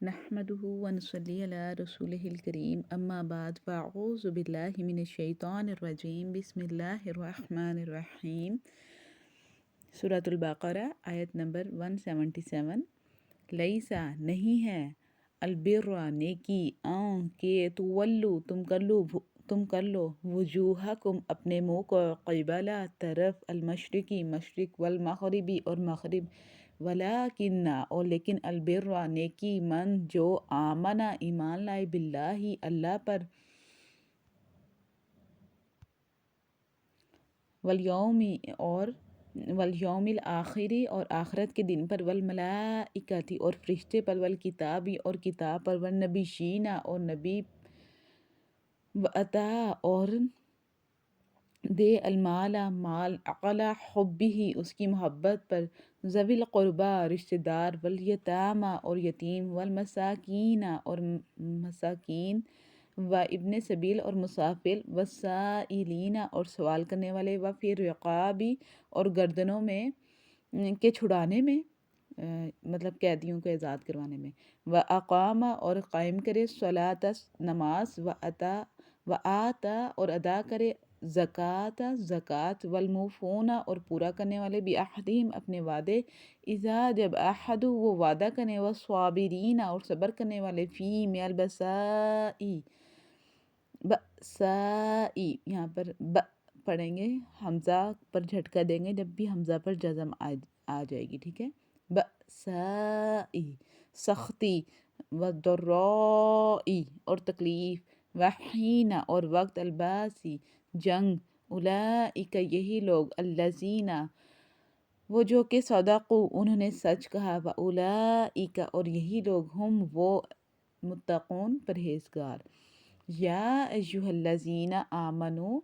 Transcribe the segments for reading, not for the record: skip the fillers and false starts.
نحمده ونصلي على رسوله الكريم اما بعد فاعوذ باللہ من الشیطان الرجیم بسم اللہ الرحمن الرحیم۔ سورۃ البقرہ آیت نمبر 177۔ لیسا نہیں ہے، البر نیکی، کہ تولو تم کر لو وجوہکم اپنے منہ کو، قبلہ طرف، المشرقی مشرق، والمغربی اور مغرب، ولیکن اور لیکن، البر نیکی، من جو آمنا ایمان لائے، باللہ اللہ پر، والیوم الآخری اور آخرت کے دن پر، والملائکتی اور فرشتے پر، والکتابی اور کتاب پر، والنبیین اور نبی، وَأَتَى اور دے، المال مال، علی حبہ اس کی محبت پر، ذوی القربیٰ رشتہ دار، والیتامیٰ اور یتیم، والمساکین اور مساکین، وابن سبیل اور مسافر، والسائلین اور سوال کرنے والے، وفی الرقاب اور گردنوں میں کے چھڑانے میں، مطلب قیدیوں کو آزاد کروانے میں، وَأَقَامَ اور قائم کرے، الصَّلَاةَ نماز، وَآتَى اور ادا کرے، زکوٰۃ زکوٰۃ، والموفون اور پورا کرنے والے، بعہدہم اپنے وعدے، اذا جب عاہدوا وہ وعدہ کرنے، والصابرین اور صبر کرنے والے، فی میں البأساء بأساء، یہاں پر پڑھیں گے، حمزہ پر جھٹکا دیں گے جب بھی حمزہ پر جزم آ جائے گی، ٹھیک ہے۔ بأساء سختی، وضراء اور تکلیف، وحین اور وقت، الباسی جنگ، اولئک یہی لوگ، الذین وہ جو کہ صدقوا انہوں نے سچ کہا، واولئک اور یہی لوگ، ہم وہ، متقون پرہیزگار۔ یا ایھا الذین آمنوا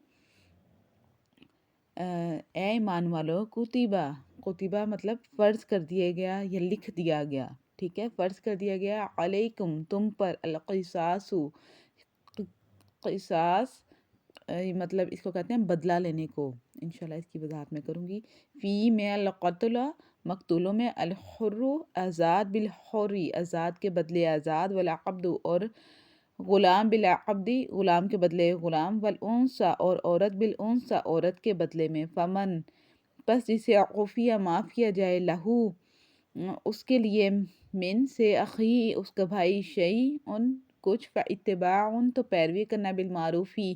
اے ایمان والو، کتبہ مطلب فرض کر دیا گیا یا لکھ دیا گیا، ٹھیک ہے، فرض کر دیا گیا، علیکم تم پر، القصاص قصاص، مطلب اس کو کہتے ہیں بدلہ لینے کو، انشاءاللہ اس کی وضاحت میں کروں گی۔ فی میں القتل مقتولوں میں، الحر آزاد، بالحر آزاد کے بدلے آزاد، والعبد اور غلام، بالعبد غلام کے بدلے غلام، والانثی اور عورت، بالانثی عورت کے بدلے میں، فمن پس جسے عفی معاف کیا جائے، لہو اس کے لیے، من سے، اخی اس کا بھائی، شیء کچھ، فاتباع تو پیروی کرنا، بالمعروفی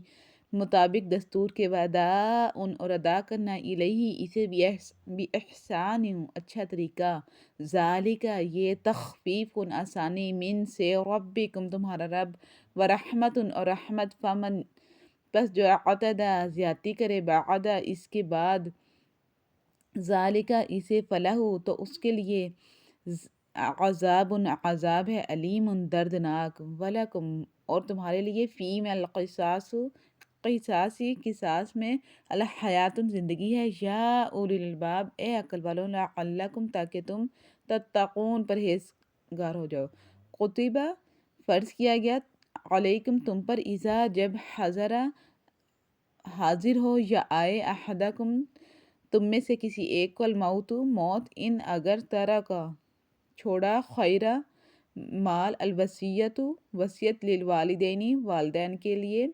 مطابق دستور کے، واداء اور ادا کرنا، الیہ اسے، باحسان اچھا طریقہ، ذالک یہ، تخفیف آسانی، من سے، ربکم تمہارا رب، ورحمت اور رحمت، فمن پس جو اعتدی زیادتی کرے، بعد اس کے بعد، ذالک اسے، فلہ تو اس کے لیے، عذاب عذاب ہے، علیم دردناک، ولکم اور تمہارے لیے، فی میں القصاص قصاص میں، الحیات زندگی ہے، یا اولی الالباب اے عقل والوں، لعلکم تاکہ تم، تتقون پرہیزگار ہو جاؤ۔ کتبہ فرض کیا گیا، علیکم تم پر، اذا جب، حاضر ہو یا آئے، احدکم تم میں سے کسی ایک کو، الموت موت، ان اگر ترکا چھوڑا، خیرا مال، الوصیۃ وصیت، للوالدین والدین کے لیے،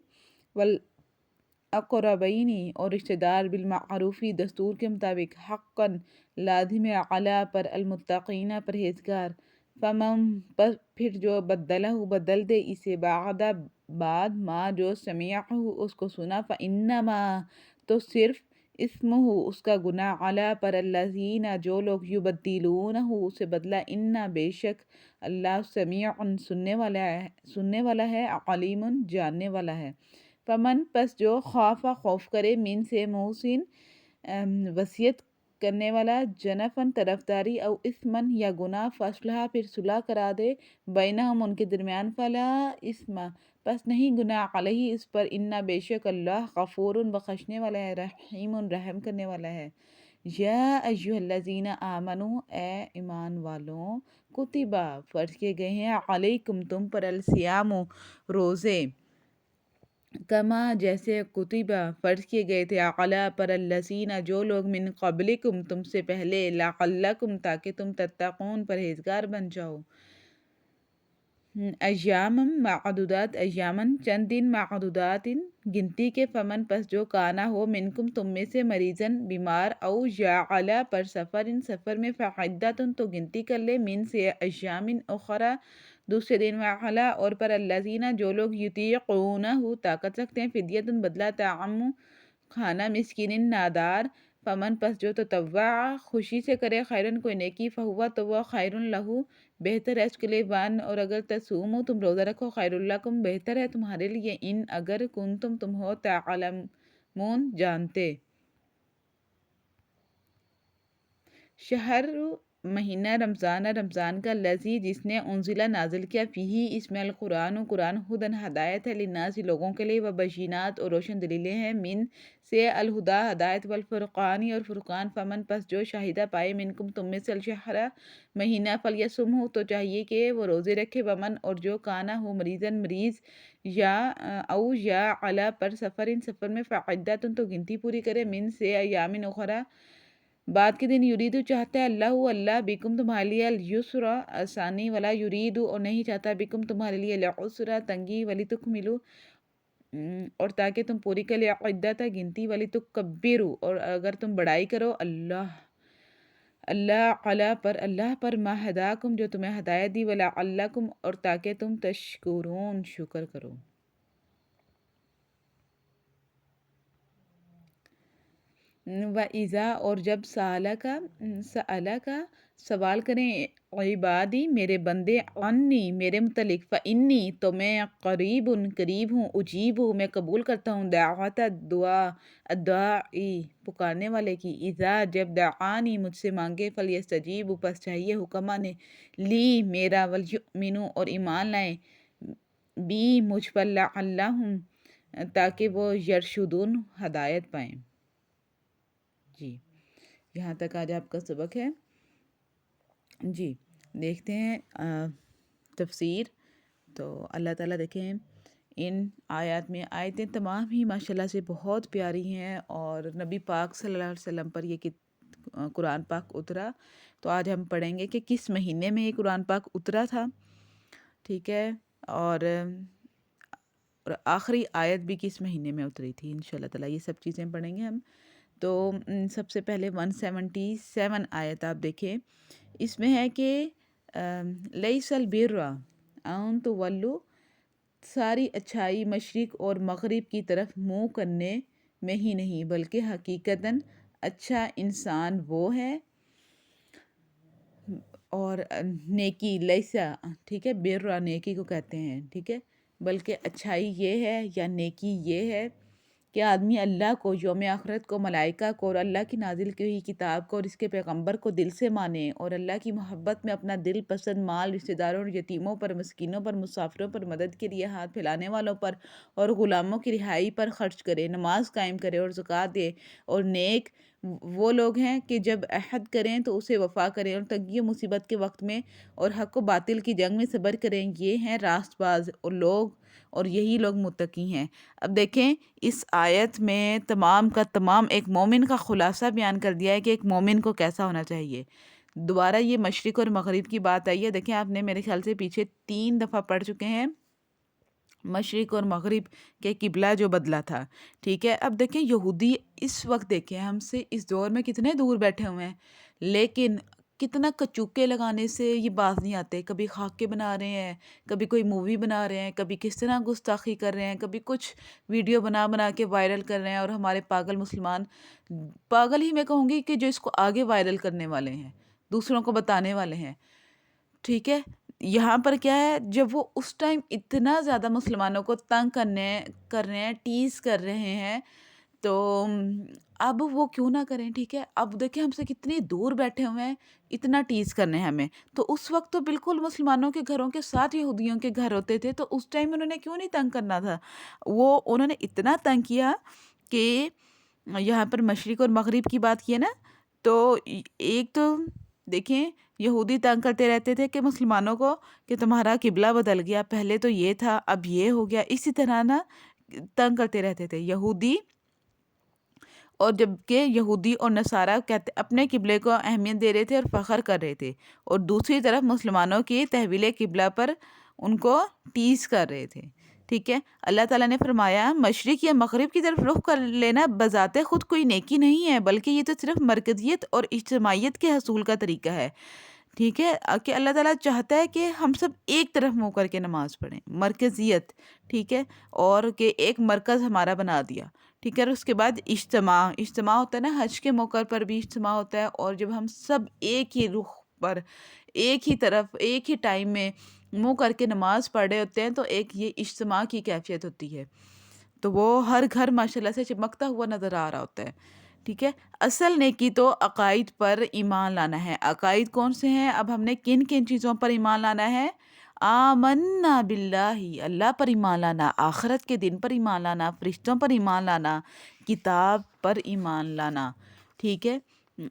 والاقربین اور رشتہ دار، بالمعروف دستور کے مطابق، حقا لازم ہے، علی پر، المتقین پرہیزگار، فمن پھر جو، بدلہ بدل دے اسے، بعد ما جو، سمعہ اس کو سنا، فانما تو صرف، اسمہ اس کا گناہ، علی پر، الذین جو لوگ، یبدلونہ اسے بدلہ، ان بے شک اللہ، سمیع سننے والا ہے، علیم جاننے والا ہے۔ فمن پس جو، خاف خوف کرے، من سے، محسن وصیت کرنے والا، جنفاً طرفداری، او اثمن یا گناہ، فاصلح پھر صلح کرا دے، بینہم ان کے درمیان، فلا اثم پس نہیں گناہ، علیہ اس پر، ان بے شک اللہ، غفور بخشنے والا ہے، رحیم رحم کرنے والا ہے۔ یا ایھا الذین آمنوا اے ایمان والوں، کتبہ فرض کیے گئے ہیں، علیکم تم پر، الصیام روزے، کما جیسے، کتبہ فرض کیے گئے تھے، علی پر، الذین جو لوگ، من قبلکم تم سے پہلے، لعلکم تاکہ تم، تتقون پرہیزگار بن جاؤ۔ ایام معدودات، ایامن چند دن، معدودات گنتی کے، فمن پس جو کانا ہو منکم تم میں سے، مریضن بیمار، او جعلا پر سفر، سفر میں، فعدتن تو گنتی کر لے، من سے ایام اخرى دوسرے دن، وعلا اور پر الذین جو لوگ یطیقونہ طاقت رکھتے ہیں، فدیتن بدلہ طعام کھانا، مسکین نادار، فمن پس جو تطوع خوشی سے کرے، خیرن کوئی نیکی، فہوا تو وہ خیر لہو بہتر ہے اس کے لیے، وان اور اگر تصومو تم روزہ رکھو، خیر لکم بہتر ہے تمہارے لیے، ان اگر کنتم تم ہو تعلمون جانتے۔ شہر مہینہ رمضان، رمضان کا، الذی جس نے، انزلہ نازل کیا، فیہ اس میں، القرآن قرآن، ہدن ہدایت ہے، للناس لوگوں کے لیے، وبینات اور روشن دلیلیں ہیں، من سے الہدا ہدایت، والفرقان اور فرقان، فمن پس جو شاہدہ پائے، منکم تم میں سے، الشہر مہینہ، فلیصمہ تو چاہیے کہ وہ روزے رکھے، ومن اور جو کانا ہو مریضن مریض، یا او یا علی پر سفر، سفر میں، فعدتن تو گنتی پوری کرے، من سے ایام اخرى بعد کے دن، یریدو چاہتا ہے، اللہ بکم تمہارے لیے، الیسر آسانی، ولا یریدو اور نہیں چاہتا، بکم تمہارے لیے، العسر تنگی، ولیتکملوا اور تاکہ تم پوری کر لے، عدت گنتی، ولیتکبروا اور اگر تم بڑائی کرو، اللہ پر ما ہداکم جو تمہیں ہدایت دی، ولعلکم اور تاکہ تم تشکرون شکر کرو۔ وَإِذَا اور جب سألک سوال کریں، عبادی میرے بندے، عنی میرے متعلق، فإنی تو میں، قریب ہوں، اجیب میں قبول کرتا ہوں، دعوت الداعی پکارنے والے کی، اذا جب دعانی مجھ سے مانگے، فلیستجیبوا پس چاہیے حکم مانے، لی میرا، ولیؤمنوا اور ایمان لائیں، بی مجھ پر، لعلہم تاکہ وہ، یرشدون ہدایت پائیں۔ جی یہاں تک آج آپ کا سبق ہے۔ جی دیکھتے ہیں تفسیر۔ تو اللہ تعالیٰ دیکھیں ان آیات میں، آیتیں تمام ہی ماشاءاللہ سے بہت پیاری ہیں، اور نبی پاک صلی اللہ علیہ وسلم پر یہ قرآن پاک اترا۔ تو آج ہم پڑھیں گے کہ کس مہینے میں یہ قرآن پاک اترا تھا، ٹھیک ہے، اور آخری آیت بھی کس مہینے میں اتری تھی، انشاءاللہ تعالیٰ یہ سب چیزیں پڑھیں گے ہم۔ تو سب سے پہلے 177 آیت آپ دیکھیں، اس میں ہے کہ لیس البر ان تولوا ساری اچھائی مشرق اور مغرب کی طرف منہ کرنے میں ہی نہیں، بلکہ حقیقتاً اچھا انسان وہ ہے، اور نیکی لیسا، ٹھیک ہے، بر نیکی کو کہتے ہیں، ٹھیک ہے، بلکہ اچھائی یہ ہے یا نیکی یہ ہے کہ آدمی اللہ کو، یوم آخرت کو، ملائکہ کو، اور اللہ کی نازل کی ہوئی کتاب کو، اور اس کے پیغمبر کو دل سے مانے، اور اللہ کی محبت میں اپنا دل پسند مال رشتہ داروں اور یتیموں پر، مسکینوں پر، مسافروں پر، مدد کے لیے ہاتھ پھیلانے والوں پر اور غلاموں کی رہائی پر خرچ کرے، نماز قائم کرے اور زکوٰۃ دے، اور نیک وہ لوگ ہیں کہ جب عہد کریں تو اسے وفا کریں، اور تنگی و مصیبت کے وقت میں اور حق و باطل کی جنگ میں صبر کریں، یہ ہیں راست باز اور یہی لوگ متقی ہیں۔ اب دیکھیں اس آیت میں تمام کا تمام ایک مومن کا خلاصہ بیان کر دیا ہے کہ ایک مومن کو کیسا ہونا چاہیے۔ دوبارہ یہ مشرق اور مغرب کی بات آئی ہے، دیکھیں آپ نے میرے خیال سے پیچھے 3 دفعہ پڑھ چکے ہیں مشرق اور مغرب کے قبلہ جو بدلا تھا، ٹھیک ہے۔ اب دیکھیں یہودی اس وقت دیکھیں ہم سے اس دور میں کتنے دور بیٹھے ہوئے ہیں، لیکن کتنا کچوکے لگانے سے یہ باز نہیں آتے، کبھی خاکے بنا رہے ہیں، کبھی کوئی مووی بنا رہے ہیں، کبھی کس طرح گستاخی کر رہے ہیں، کبھی کچھ ویڈیو بنا کے وائرل کر رہے ہیں، اور ہمارے پاگل مسلمان، پاگل ہی میں کہوں گی کہ جو اس کو آگے وائرل کرنے والے ہیں، دوسروں کو بتانے والے ہیں، ٹھیک ہے۔ یہاں پر کیا ہے، جب وہ اس ٹائم اتنا زیادہ مسلمانوں کو تنگ کر رہے ہیں، ٹیز کر رہے ہیں، تو اب وہ کیوں نہ کریں، ٹھیک ہے۔ اب دیکھیں ہم سے کتنی دور بیٹھے ہوئے ہیں، اتنا ٹیز کرنے ہیں ہمیں، تو اس وقت تو بالکل مسلمانوں کے گھروں کے ساتھ یہودیوں کے گھر ہوتے تھے، تو اس ٹائم انہوں نے کیوں نہیں تنگ کرنا تھا، انہوں نے اتنا تنگ کیا کہ یہاں پر مشرق اور مغرب کی بات کی ہے نا، تو ایک تو دیکھیں یہودی تنگ کرتے رہتے تھے کہ مسلمانوں کو کہ تمہارا قبلہ بدل گیا، پہلے تو یہ تھا اب یہ ہو گیا، اسی طرح نا تنگ کرتے رہتے تھے یہودی، اور جبکہ یہودی اور نصارہ کہتے اپنے قبلے کو اہمیت دے رہے تھے اور فخر کر رہے تھے، اور دوسری طرف مسلمانوں کی تحویل قبلہ پر ان کو ٹیز کر رہے تھے، ٹھیک ہے۔ اللہ تعالیٰ نے فرمایا مشرق یا مغرب کی طرف رخ کر لینا بذات خود کوئی نیکی نہیں ہے، بلکہ یہ تو صرف مرکزیت اور اجتماعیت کے حصول کا طریقہ ہے، ٹھیک ہے، کہ اللہ تعالیٰ چاہتا ہے کہ ہم سب ایک طرف منہ کر کے نماز پڑھیں، مرکزیت، ٹھیک ہے، اور کہ ایک مرکز ہمارا بنا دیا، ٹھیک ہے۔ اور اس کے بعد اجتماع ہوتا ہے نا، حج کے موقع پر بھی اجتماع ہوتا ہے، اور جب ہم سب ایک ہی رخ پر ایک ہی طرف ایک ہی ٹائم میں منہ کر کے نماز پڑھ رہے ہوتے ہیں تو ایک یہ اجتماع کی کیفیت ہوتی ہے، تو وہ ہر گھر ماشاء اللہ سے چمکتا ہوا نظر آ رہا ہوتا ہے، ٹھیک ہے۔ اصل نیکی تو عقائد پر ایمان لانا ہے۔ عقائد کون سے ہیں؟ اب ہم نے کن کن چیزوں پر ایمان لانا ہے؟ آمنا باللہ، اللہ پر ایمان لانا، آخرت کے دن پر ایمان لانا، فرشتوں پر ایمان لانا، کتاب پر ایمان لانا، ٹھیک ہے،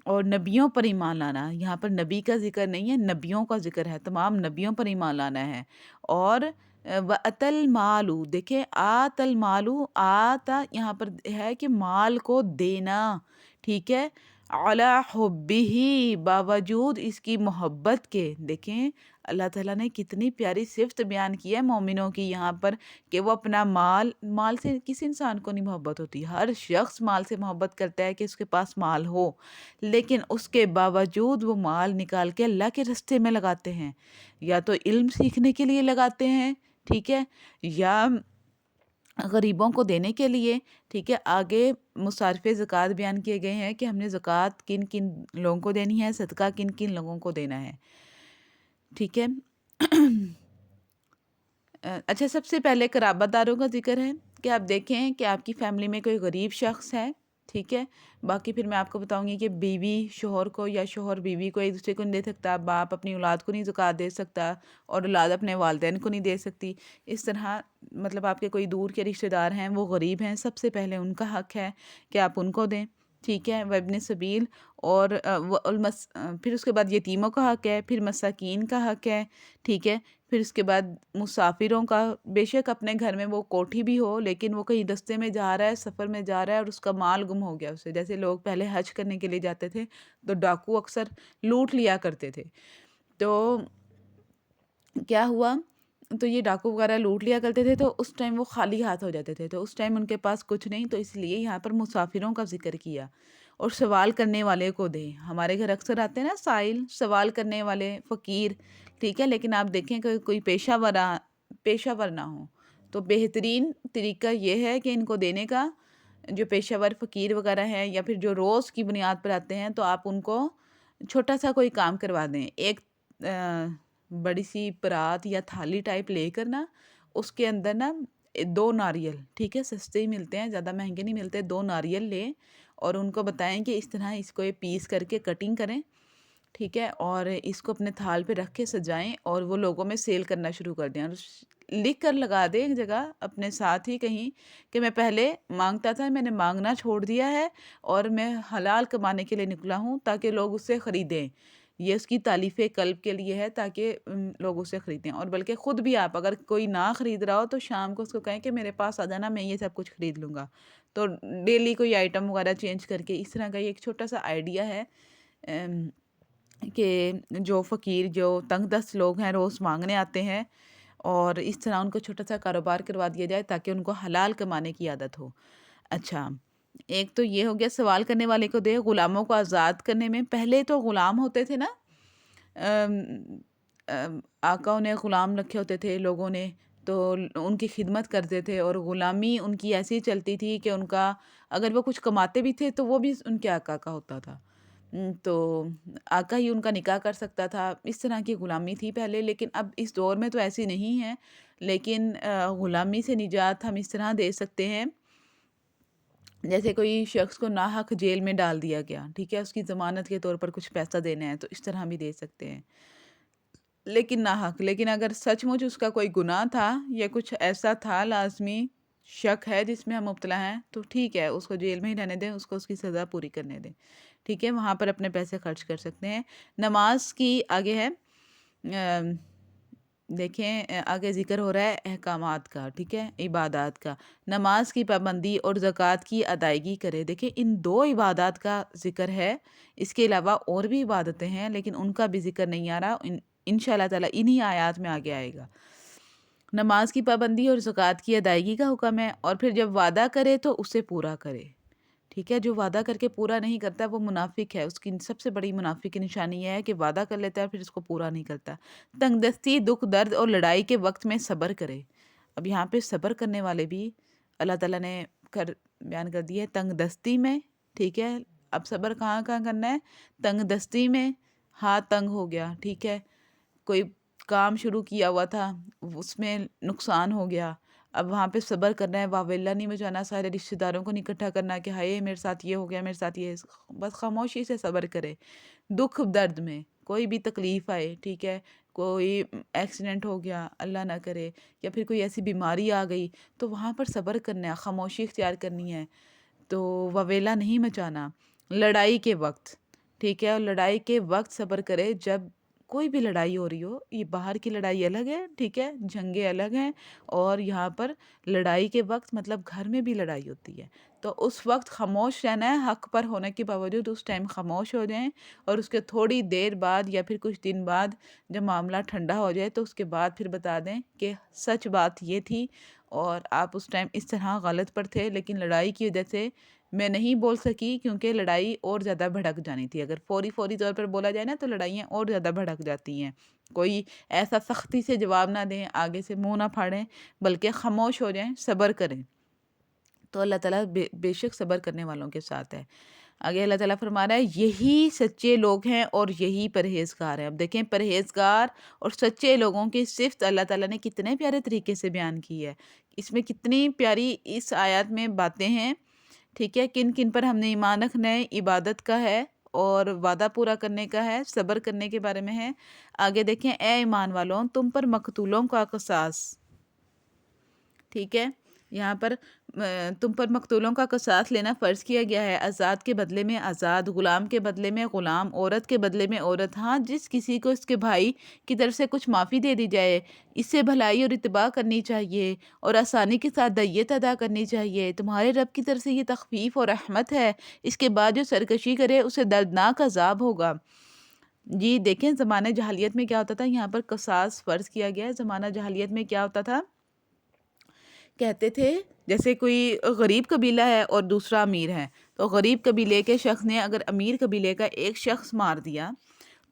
اور نبیوں پر ایمان لانا۔ یہاں پر نبی کا ذکر نہیں ہے، نبیوں کا ذکر ہے، تمام نبیوں پر ایمان لانا ہے۔ اور وَأَتَى الْمَالُ، دیکھیں آت المالو، آتا یہاں پر ہے کہ مال کو دینا، ٹھیک ہے، عَلَى حُبِّهِ، باوجود اس کی محبت کے۔ دیکھیں اللہ تعالیٰ نے کتنی پیاری صفت بیان کی ہے مومنوں کی یہاں پر، کہ وہ اپنا مال سے کس انسان کو نہیں محبت ہوتی، ہر شخص مال سے محبت کرتا ہے کہ اس کے پاس مال ہو، لیکن اس کے باوجود وہ مال نکال کے اللہ کے راستے میں لگاتے ہیں، یا تو علم سیکھنے کے لیے لگاتے ہیں، ٹھیک ہے، یا غریبوں کو دینے کے لیے، ٹھیک ہے۔ آگے مصارف زکوٰۃ بیان کیے گئے ہیں کہ ہم نے زکوٰۃ کن کن لوگوں کو دینی ہے، صدقہ کن کن لوگوں کو دینا ہے، ٹھیک ہے۔ اچھا، سب سے پہلے قرابت داروں کا ذکر ہے کہ آپ دیکھیں کہ آپ کی فیملی میں کوئی غریب شخص ہے، ٹھیک ہے، باقی پھر میں آپ کو بتاؤں گی کہ بیوی شوہر کو یا شوہر بیوی کو ایک دوسرے کو نہیں دے سکتا، باپ اپنی اولاد کو نہیں زکوٰۃ دے سکتا، اور اولاد اپنے والدین کو نہیں دے سکتی، اس طرح مطلب آپ کے کوئی دور کے رشتہ دار ہیں، وہ غریب ہیں، سب سے پہلے ان کا حق ہے کہ آپ ان کو دیں، ٹھیک ہے، وابن سبیل، اور پھر اس کے بعد یتیموں کا حق ہے، پھر مساکین کا حق ہے، ٹھیک ہے، پھر اس کے بعد مسافروں کا، بے شک اپنے گھر میں وہ کوٹھی بھی ہو لیکن وہ کہیں رستے میں جا رہا ہے، سفر میں جا رہا ہے اور اس کا مال گم ہو گیا اسے، جیسے لوگ پہلے حج کرنے کے لیے جاتے تھے تو ڈاکو اکثر لوٹ لیا کرتے تھے، تو کیا ہوا، تو یہ ڈاکو وغیرہ لوٹ لیا کرتے تھے تو اس ٹائم وہ خالی ہاتھ ہو جاتے تھے، تو اس ٹائم ان کے پاس کچھ نہیں، تو اس لیے یہاں پر مسافروں کا ذکر کیا، اور سوال کرنے والے کو دیں۔ ہمارے گھر اکثر آتے ہیں نا سائل، سوال کرنے والے، فقیر، ٹھیک ہے، لیکن آپ دیکھیں کہ کوئی پیشہ ور نہ ہو، تو بہترین طریقہ یہ ہے کہ ان کو دینے کا، جو پیشہ ور فقیر وغیرہ ہیں یا پھر جو روز کی بنیاد پر آتے ہیں، تو آپ ان کو چھوٹا سا کوئی کام کروا دیں، ایک بڑی سی پرات یا تھالی ٹائپ لے کر نا، اس کے اندر نا 2 ناریل، ٹھیک ہے، سستے ہی ملتے ہیں، زیادہ مہنگے نہیں ملتے، 2 ناریل لیں اور ان کو بتائیں کہ اس طرح اس کو یہ پیس کر کے کٹنگ کریں، ٹھیک ہے، اور اس کو اپنے تھال پہ رکھ کے سجائیں اور وہ لوگوں میں سیل کرنا شروع کر دیں، اور لکھ کر لگا دیں ایک جگہ اپنے ساتھ ہی کہیں کہ میں پہلے مانگتا تھا، میں نے مانگنا چھوڑ دیا ہے اور میں حلال کمانے کے لیے نکلا ہوں، تاکہ لوگ اس سے خریدیں، یہ اس کی تالیف قلب کے لیے ہے، تاکہ لوگ اسے خریدیں، اور بلکہ خود بھی آپ اگر کوئی نہ خرید رہا ہو تو شام کو اس کو کہیں کہ میرے پاس آ جانا، میں یہ سب کچھ خرید لوں گا، تو ڈیلی کوئی آئٹم وغیرہ چینج کر کے، اس طرح کا یہ ایک چھوٹا سا آئیڈیا ہے کہ جو فقیر، جو تنگ دست لوگ ہیں، روز مانگنے آتے ہیں، اور اس طرح ان کو چھوٹا سا کاروبار کروا دیا جائے تاکہ ان کو حلال کمانے کی عادت ہو۔ اچھا، ایک تو یہ ہو گیا سوال کرنے والے کو دے۔ غلاموں کو آزاد کرنے میں، پہلے تو غلام ہوتے تھے نا، آقاؤں نے غلام رکھے ہوتے تھے لوگوں نے، تو ان کی خدمت کرتے تھے، اور غلامی ان کی ایسی چلتی تھی کہ ان کا اگر وہ کچھ کماتے بھی تھے تو وہ بھی ان کے آقا کا ہوتا تھا، تو آقا ہی ان کا نکاح کر سکتا تھا، اس طرح کی غلامی تھی پہلے، لیکن اب اس دور میں تو ایسی نہیں ہے، لیکن غلامی سے نجات ہم اس طرح دے سکتے ہیں، جیسے کوئی شخص کو ناحق جیل میں ڈال دیا گیا، ٹھیک ہے، اس کی ضمانت کے طور پر کچھ پیسہ دینا ہے تو اس طرح بھی دے سکتے ہیں، لیکن ناحق، لیکن اگر سچ مچ اس کا کوئی گناہ تھا یا کچھ ایسا تھا لازمی شک ہے جس میں ہم مبتلا ہیں، تو ٹھیک ہے، اس کو جیل میں ہی رہنے دیں، اس کو اس کی سزا پوری کرنے دیں، ٹھیک ہے، وہاں پر اپنے پیسے خرچ کر سکتے ہیں۔ نماز کی آگے ہے، دیکھیں آگے ذکر ہو رہا ہے احکامات کا، ٹھیک ہے، عبادات کا، نماز کی پابندی اور زکوٰۃ کی ادائیگی کرے۔ دیکھیں ان 2 عبادات کا ذکر ہے، اس کے علاوہ اور بھی عبادتیں ہیں لیکن ان کا بھی ذکر نہیں آ رہا، انشاءاللہ تعالیٰ انہی آیات میں آگے آئے گا۔ نماز کی پابندی اور زکوٰۃ کی ادائیگی کا حکم ہے، اور پھر جب وعدہ کرے تو اسے پورا کرے، ٹھیک ہے؟ جو وعدہ کر کے پورا نہیں کرتا وہ منافق ہے، اس کی سب سے بڑی منافق کی نشانی یہ ہے کہ وعدہ کر لیتا ہے پھر اس کو پورا نہیں کرتا۔ تنگ دستی، دکھ درد اور لڑائی کے وقت میں صبر کرے۔ اب یہاں پہ صبر کرنے والے بھی اللہ تعالیٰ نے بیان کر دیا ہے تنگ دستی میں، ٹھیک ہے؟ اب صبر کہاں کہاں کرنا ہے؟ تنگ دستی میں، ہاتھ تنگ ہو گیا، ٹھیک ہے؟ کوئی کام شروع کیا ہوا تھا، اس میں نقصان ہو گیا، اب وہاں پہ صبر کرنا ہے، واویلا نہیں مچانا، سارے رشتہ داروں کو نہیں اکٹھا کرنا کہ ہائے میرے ساتھ یہ ہو گیا، میرے ساتھ یہ، بس خاموشی سے صبر کرے۔ دکھ درد میں کوئی بھی تکلیف آئے، ٹھیک ہے، کوئی ایکسیڈنٹ ہو گیا اللہ نہ کرے، یا پھر کوئی ایسی بیماری آ گئی، تو وہاں پر صبر کرنا ہے، خاموشی اختیار کرنی ہے، تو واویلا نہیں مچانا۔ لڑائی کے وقت، ٹھیک ہے، اور لڑائی کے وقت صبر کرے جب کوئی بھی لڑائی ہو رہی ہو، یہ باہر کی لڑائی الگ ہے، ٹھیک ہے، جنگیں الگ ہیں، اور یہاں پر لڑائی کے وقت مطلب گھر میں بھی لڑائی ہوتی ہے، تو اس وقت خاموش رہنا ہے، حق پر ہونے کے باوجود اس ٹائم خاموش ہو جائیں، اور اس کے تھوڑی دیر بعد یا پھر کچھ دن بعد جب معاملہ ٹھنڈا ہو جائے تو اس کے بعد پھر بتا دیں کہ سچ بات یہ تھی اور آپ اس ٹائم اس طرح غلط پر تھے، لیکن لڑائی کی وجہ سے میں نہیں بول سکی کیونکہ لڑائی اور زیادہ بھڑک جانی تھی۔ اگر فوری طور پر بولا جائے نا تو لڑائیاں اور زیادہ بھڑک جاتی ہیں۔ کوئی ایسا سختی سے جواب نہ دیں، آگے سے منہ نہ پھاڑیں، بلکہ خاموش ہو جائیں، صبر کریں، تو اللہ تعالیٰ بے شک صبر کرنے والوں کے ساتھ ہے۔ آگے اللہ تعالیٰ فرما رہا ہے یہی سچے لوگ ہیں اور یہی پرہیزگار ہیں۔ اب دیکھیں پرہیزگار اور سچے لوگوں کی صفت اللہ تعالیٰ نے کتنے پیارے طریقے سے بیان کی ہے، اس میں کتنی پیاری اس آیات میں باتیں ہیں، ٹھیک ہے؟ کن کن پر ہم نے ایمان رکھنا ہے، عبادت کا ہے اور وعدہ پورا کرنے کا ہے، صبر کرنے کے بارے میں ہے۔ آگے دیکھیں اے ایمان والوں تم پر مقتولوں کا قصاص، ٹھیک ہے، یہاں پر تم پر مقتولوں کا قصاص لینا فرض کیا گیا ہے، آزاد کے بدلے میں آزاد، غلام کے بدلے میں غلام، عورت کے بدلے میں عورت، ہاں جس کسی کو اس کے بھائی کی طرف سے کچھ معافی دے دی جائے اس سے بھلائی اور اتباع کرنی چاہیے اور آسانی کے ساتھ دیت ادا کرنی چاہیے، تمہارے رب کی طرف سے یہ تخفیف اور رحمت ہے، اس کے بعد جو سرکشی کرے اسے دردناک عذاب ہوگا۔ جی دیکھیں زمانہ جاہلیت میں کیا ہوتا تھا، یہاں پر قصاص فرض کیا گیا ہے۔ زمانہ جاہلیت میں کیا ہوتا تھا، کہتے تھے جیسے کوئی غریب قبیلہ ہے اور دوسرا امیر ہے، تو غریب قبیلے کے شخص نے اگر امیر قبیلے کا ایک شخص مار دیا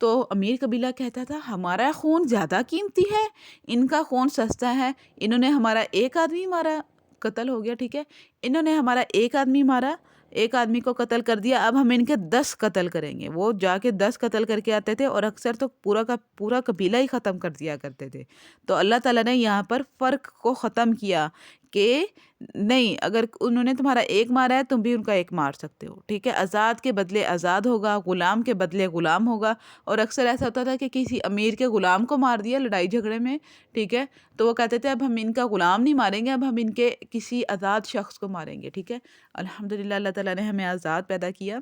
تو امیر قبیلہ کہتا تھا ہمارا خون زیادہ قیمتی ہے، ان کا خون سستا ہے، انہوں نے ہمارا ایک آدمی مارا، قتل ہو گیا، ٹھیک ہے، انہوں نے ہمارا ایک آدمی مارا، ایک آدمی کو قتل کر دیا، اب ہم ان کے 10 قتل کریں گے۔ وہ جا کے 10 قتل کر کے آتے تھے اور اکثر تو پورا کا پورا قبیلہ ہی ختم کر دیا کرتے تھے۔ تو اللہ تعالیٰ نے یہاں پر فرق کو ختم کیا کہ نہیں، اگر انہوں نے تمہارا ایک مارا ہے تم بھی ان کا ایک مار سکتے ہو، ٹھیک ہے، آزاد کے بدلے آزاد ہوگا، غلام کے بدلے غلام ہوگا۔ اور اکثر ایسا ہوتا تھا کہ کسی امیر کے غلام کو مار دیا لڑائی جھگڑے میں، ٹھیک ہے، تو وہ کہتے تھے اب ہم ان کا غلام نہیں ماریں گے، اب ہم ان کے کسی آزاد شخص کو ماریں گے، ٹھیک ہے۔ الحمدللہ اللہ تعالیٰ نے ہمیں آزاد پیدا کیا،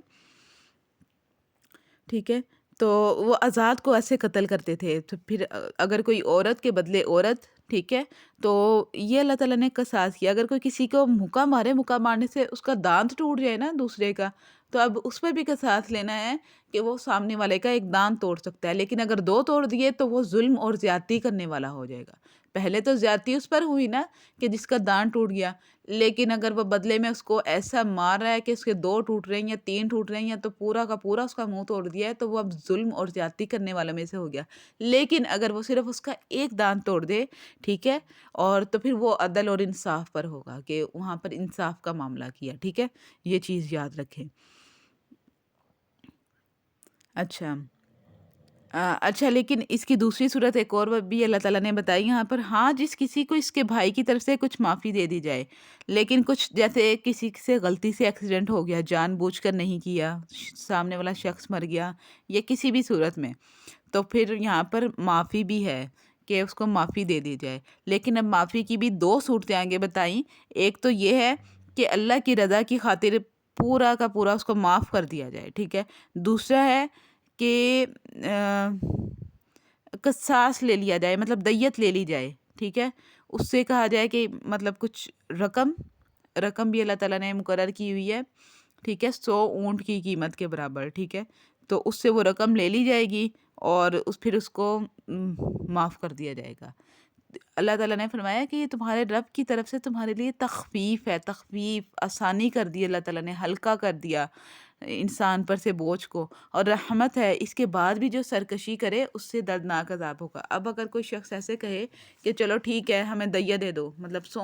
ٹھیک ہے، تو وہ آزاد کو ایسے قتل کرتے تھے۔ تو پھر اگر کوئی عورت کے بدلے عورت، ٹھیک ہے، تو یہ اللہ تعالیٰ نے قصاص کیا۔ اگر کوئی کسی کو مکہ مارے، مکہ مارنے سے اس کا دانت ٹوٹ جائے نا دوسرے کا، تو اب اس پہ بھی قصاص لینا ہے کہ وہ سامنے والے کا ایک دانت توڑ سکتا ہے، لیکن اگر 2 توڑ دیے تو وہ ظلم اور زیادتی کرنے والا ہو جائے گا۔ پہلے تو زیادتی اس پر ہوئی نا کہ جس کا دانت ٹوٹ گیا، لیکن اگر وہ بدلے میں اس کو ایسا مار رہا ہے کہ اس کے 2 ٹوٹ رہے ہیں یا 3 ٹوٹ رہے ہیں یا تو پورا کا پورا اس کا منہ توڑ دیا ہے، تو وہ اب ظلم اور زیادتی کرنے والوں میں سے ہو گیا۔ لیکن اگر وہ صرف اس کا ایک دانت توڑ دے، ٹھیک ہے، اور تو پھر وہ عدل اور انصاف پر ہوگا کہ وہاں پر انصاف کا معاملہ کیا، ٹھیک ہے، یہ چیز یاد رکھیں۔ اچھا اچھا، لیکن اس کی دوسری صورت ایک اور بھی اللہ تعالیٰ نے بتائی یہاں پر، ہاں جس کسی کو اس کے بھائی کی طرف سے کچھ معافی دے دی جائے، لیکن کچھ جیسے کسی سے غلطی سے ایکسیڈنٹ ہو گیا، جان بوجھ کر نہیں کیا، سامنے والا شخص مر گیا یا کسی بھی صورت میں، تو پھر یہاں پر معافی بھی ہے کہ اس کو معافی دے دی جائے۔ لیکن اب معافی کی بھی 2 صورتیں آگے بتائیں، ایک تو یہ ہے کہ اللہ کی رضا کی خاطر پورا کا پورا اس کو معاف کر دیا جائے، ٹھیک ہے، دوسرا ہے کہ قصاص لے لیا جائے، مطلب دیت لے لی جائے، ٹھیک ہے، اس سے کہا جائے کہ مطلب کچھ رقم بھی اللہ تعالیٰ نے مقرر کی ہوئی ہے، ٹھیک ہے، 100 اونٹ کی قیمت کے برابر، ٹھیک ہے، تو اس سے وہ رقم لے لی جائے گی اور پھر اس کو معاف کر دیا جائے گا۔ اللہ تعالیٰ نے فرمایا کہ یہ تمہارے رب کی طرف سے تمہارے لیے تخفیف ہے، تخفیف آسانی کر دی اللہ تعالیٰ نے، ہلکا کر دیا انسان پر سے بوجھ کو، اور رحمت ہے۔ اس کے بعد بھی جو سرکشی کرے اس سے دردناک عذاب ہوگا۔ اب اگر کوئی شخص ایسے کہے کہ چلو ٹھیک ہے ہمیں دیت دے دو، مطلب 100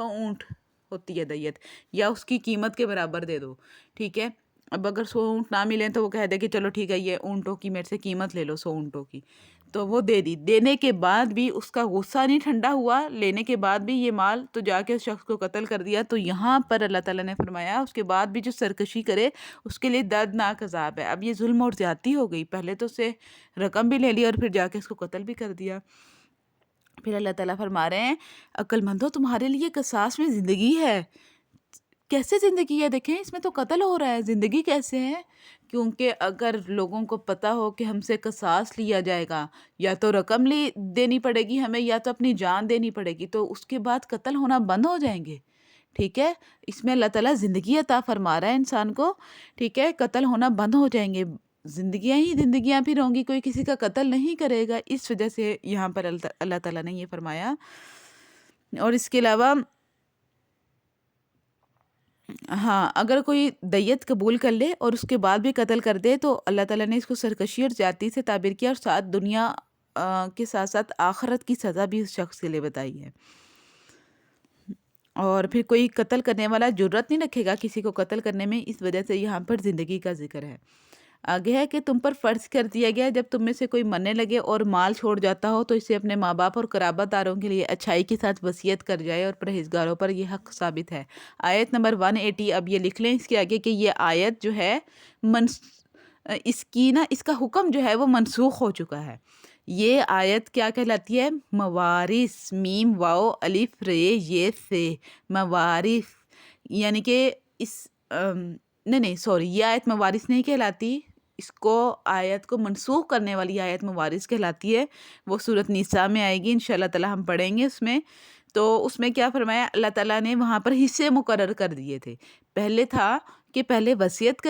اونٹ ہوتی ہے دیت، یا اس کی قیمت کے برابر دے دو، ٹھیک ہے۔ اب اگر 100 اونٹ نہ ملیں تو وہ کہہ دے کہ چلو ٹھیک ہے یہ اونٹوں کی میرے سے قیمت لے لو 100 اونٹوں کی، تو وہ دے دی۔ دینے کے بعد بھی اس کا غصہ نہیں ٹھنڈا ہوا، لینے کے بعد بھی یہ مال تو جا کے اس شخص کو قتل کر دیا، تو یہاں پر اللہ تعالیٰ نے فرمایا اس کے بعد بھی جو سرکشی کرے اس کے لیے دردناک عذاب ہے۔ اب یہ ظلم اور زیادتی ہو گئی، پہلے تو اسے رقم بھی لے لی اور پھر جا کے اس کو قتل بھی کر دیا۔ پھر اللہ تعالیٰ فرما رہے ہیں عقل مندو تمہارے لیے قصاص میں زندگی ہے۔ کیسے زندگی ہے؟ دیکھیں اس میں تو قتل ہو رہا ہے، زندگی کیسے ہے؟ کیونکہ اگر لوگوں کو پتہ ہو کہ ہم سے قصاص لیا جائے گا، یا تو رقم دینی پڑے گی ہمیں، یا تو اپنی جان دینی پڑے گی، تو اس کے بعد قتل ہونا بند ہو جائیں گے، ٹھیک ہے۔ اس میں اللہ تعالیٰ زندگی عطا فرما رہا ہے انسان کو، ٹھیک ہے، قتل ہونا بند ہو جائیں گے، زندگیاں ہی زندگیاں پھر ہوں گی، کوئی کسی کا قتل نہیں کرے گا۔ اس وجہ سے یہاں پر اللہ تعالیٰ نے یہ فرمایا۔ اور اس کے علاوہ ہاں، اگر کوئی دیت قبول کر لے اور اس کے بعد بھی قتل کر دے تو اللہ تعالیٰ نے اس کو سرکشی اور زیادتی سے تعبیر کیا، اور ساتھ دنیا کے ساتھ ساتھ آخرت کی سزا بھی اس شخص کے لیے بتائی ہے۔ اور پھر کوئی قتل کرنے والا جرت نہیں رکھے گا کسی کو قتل کرنے میں، اس وجہ سے یہاں پر زندگی کا ذکر ہے۔ آگے ہے کہ تم پر فرض کر دیا گیا جب تم میں سے کوئی مرنے لگے اور مال چھوڑ جاتا ہو تو اسے اپنے ماں باپ اور قرابت داروں کے لیے اچھائی کے ساتھ وصیت کر جائے، اور پرہیزگاروں پر یہ حق ثابت ہے۔ آیت نمبر 180، اب یہ لکھ لیں اس کے آگے کہ یہ آیت جو ہے اس کی نا اس کا حکم جو ہے وہ منسوخ ہو چکا ہے۔ یہ آیت کیا کہلاتی ہے؟ موارث، میم واو الف رے یہ سے، موارث، یعنی کہ نہیں سوری، یہ آیت موارث نہیں کہلاتی، اس کو آیت کو منسوخ کرنے والی آیت موارث کہلاتی ہے۔ وہ سورۃ نساء میں آئے گی، انشاءاللہ تعالی ہم پڑھیں گے اس میں۔ تو اس میں کیا فرمایا اللہ تعالیٰ نے؟ وہاں پر حصے مقرر کر دیے تھے۔ پہلے تھا کہ پہلے وصیت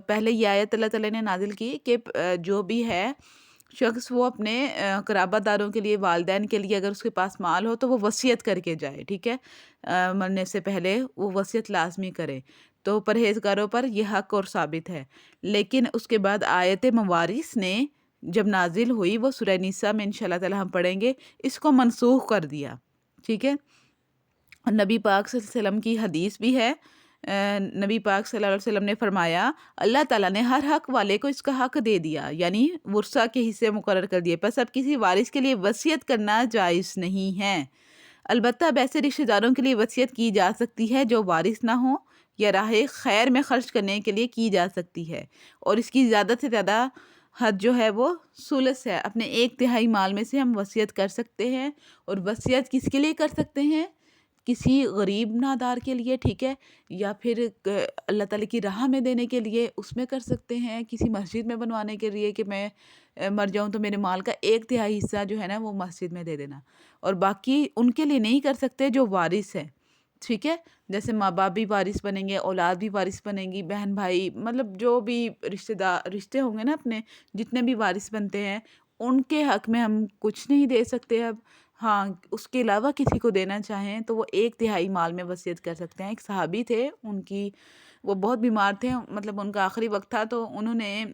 پہلے یہ آیت اللہ تعالیٰ نے نازل کی کہ جو بھی ہے شخص وہ اپنے قرابت داروں کے لیے، والدین کے لیے اگر اس کے پاس مال ہو تو وہ وصیت کر کے جائے، ٹھیک ہے، مرنے سے پہلے وہ وصیت لازمی کرے، تو پرہیزگاروں پر یہ حق اور ثابت ہے۔ لیکن اس کے بعد آیت موارث نے جب نازل ہوئی، وہ سورہ نساء میں انشاءاللہ تعالی ہم پڑھیں گے، اس کو منسوخ کر دیا، ٹھیک ہے۔ اور نبی پاک صلی اللہ علیہ وسلم کی حدیث بھی ہے، نبی پاک صلی اللہ علیہ وسلم نے فرمایا اللہ تعالیٰ نے ہر حق والے کو اس کا حق دے دیا، یعنی ورثہ کے حصے مقرر کر دیے، پس اب کسی وارث کے لیے وصیت کرنا جائز نہیں ہے۔ البتہ اب ایسے رشتہ داروں کے لیے وصیت کی جا سکتی ہے جو وارث نہ ہوں، یا راہ خیر میں خرچ کرنے کے لیے کی جا سکتی ہے، اور اس کی زیادہ سے زیادہ حد جو ہے وہ ثلث ہے، اپنے 1/3 مال میں سے ہم وصیت کر سکتے ہیں۔ اور وصیت کس کے لیے کر سکتے ہیں؟ کسی غریب نادار کے لیے، ٹھیک ہے، یا پھر اللہ تعالیٰ کی راہ میں دینے کے لیے اس میں کر سکتے ہیں، کسی مسجد میں بنوانے کے لیے کہ میں مر جاؤں تو میرے مال کا 1/3 حصہ جو ہے نا وہ مسجد میں دے دینا، اور باقی ان کے لیے نہیں کر سکتے جو وارث ہیں، ٹھیک ہے، جیسے ماں باپ بھی وارث بنیں گے، اولاد بھی وارث بنیں گی، بہن بھائی، مطلب جو بھی رشتے ہوں گے نا اپنے، جتنے بھی وارث بنتے ہیں ان کے حق میں ہم کچھ نہیں دے سکتے اب۔ ہاں، اس کے علاوہ کسی کو دینا چاہیں تو وہ 1/3 مال میں وصیت کر سکتے ہیں۔ ایک صحابی تھے، ان کی وہ بہت بیمار تھے، مطلب ان کا آخری وقت تھا، تو انہوں نے،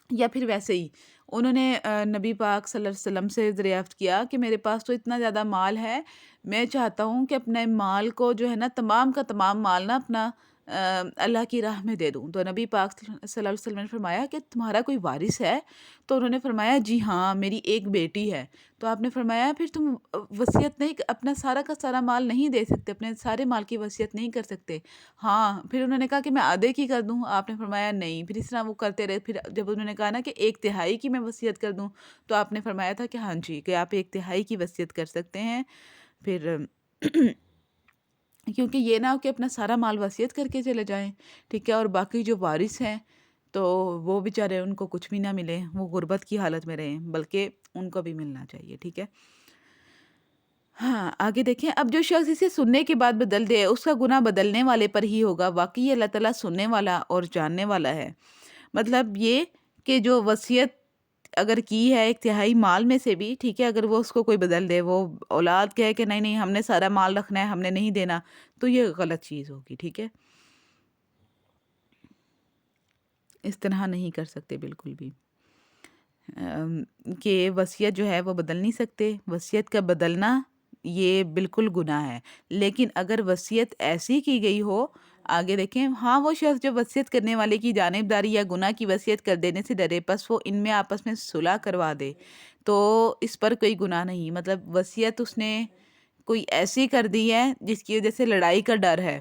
یا پھر ویسے ہی انہوں نے نبی پاک صلی اللہ علیہ وسلم سے دریافت کیا کہ میرے پاس تو اتنا زیادہ مال ہے، میں چاہتا ہوں کہ اپنے مال کو جو ہے نا تمام کا تمام مال نا اپنا اللہ کی راہ میں دے دوں۔ تو نبی پاک صلی اللہ علیہ وسلم نے فرمایا کہ تمہارا کوئی وارث ہے؟ تو انہوں نے فرمایا جی ہاں میری ایک بیٹی ہے۔ تو آپ نے فرمایا پھر تم وصیت نہیں، اپنا سارا کا سارا مال نہیں دے سکتے، اپنے سارے مال کی وصیت نہیں کر سکتے؟ ہاں، پھر انہوں نے کہا کہ میں آدھے کی کر دوں؟ آپ نے فرمایا نہیں، پھر اس طرح وہ کرتے رہے، پھر جب انہوں نے کہا نا کہ 1/3 کی میں وصیت کر دوں، تو آپ نے فرمایا تھا کہ ہاں جی، کہ آپ 1/3 کی وصیت کر سکتے ہیں۔ پھر کیونکہ یہ نہ ہو کہ اپنا سارا مال وصیت کر کے چلے جائیں، ٹھیک ہے، اور باقی جو وارث ہیں تو وہ بیچارے ان کو کچھ بھی نہ ملے، وہ غربت کی حالت میں رہیں، بلکہ ان کو بھی ملنا چاہیے، ٹھیک ہے۔ ہاں، آگے دیکھیں، اب جو شخص اسے سننے کے بعد بدل دے اس کا گناہ بدلنے والے پر ہی ہوگا، واقعی اللہ تعالیٰ سننے والا اور جاننے والا ہے۔ مطلب یہ کہ جو وصیت اگر کی ہے ایک تہائی مال میں سے بھی، ٹھیک ہے، اگر وہ اس کو کوئی بدل دے، وہ اولاد کہے کہ نہیں نہیں ہم نے سارا مال رکھنا ہے، ہم نے نہیں دینا، تو یہ غلط چیز ہوگی، ٹھیک ہے، اس طرح نہیں کر سکتے بالکل بھی کہ وصیت جو ہے وہ بدل نہیں سکتے. وصیت کا بدلنا یہ بالکل گناہ ہے. لیکن اگر وصیت ایسی کی گئی ہو، آگے دیکھیں، ہاں وہ شخص جو وصیت کرنے والے کی جانبداری یا گناہ کی وصیت کر دینے سے ڈرے، پس وہ ان میں آپس میں صلح کروا دے، تو اس پر کوئی گناہ نہیں. مطلب وصیت اس نے کوئی ایسی کر دی ہے جس کی وجہ سے لڑائی کا ڈر ہے،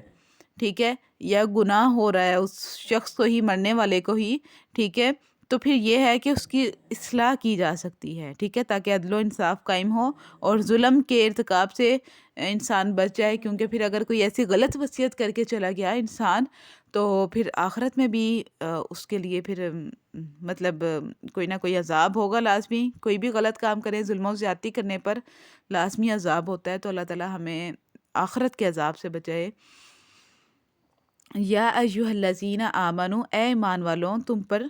ٹھیک ہے، یا گناہ ہو رہا ہے اس شخص کو ہی، مرنے والے کو ہی، ٹھیک ہے، تو پھر یہ ہے کہ اس کی اصلاح کی جا سکتی ہے، ٹھیک ہے، تاکہ عدل و انصاف قائم ہو اور ظلم کے ارتکاب سے انسان بچ جائے. کیونکہ پھر اگر کوئی ایسی غلط وصیت کر کے چلا گیا انسان، تو پھر آخرت میں بھی اس کے لیے پھر مطلب کوئی نہ کوئی عذاب ہوگا لازمی. کوئی بھی غلط کام کرے، ظلم و زیادتی کرنے پر لازمی عذاب ہوتا ہے. تو اللہ تعالی ہمیں آخرت کے عذاب سے بچائے. یا ایھا الذین آمنو، اے ایمان والوں، تم پر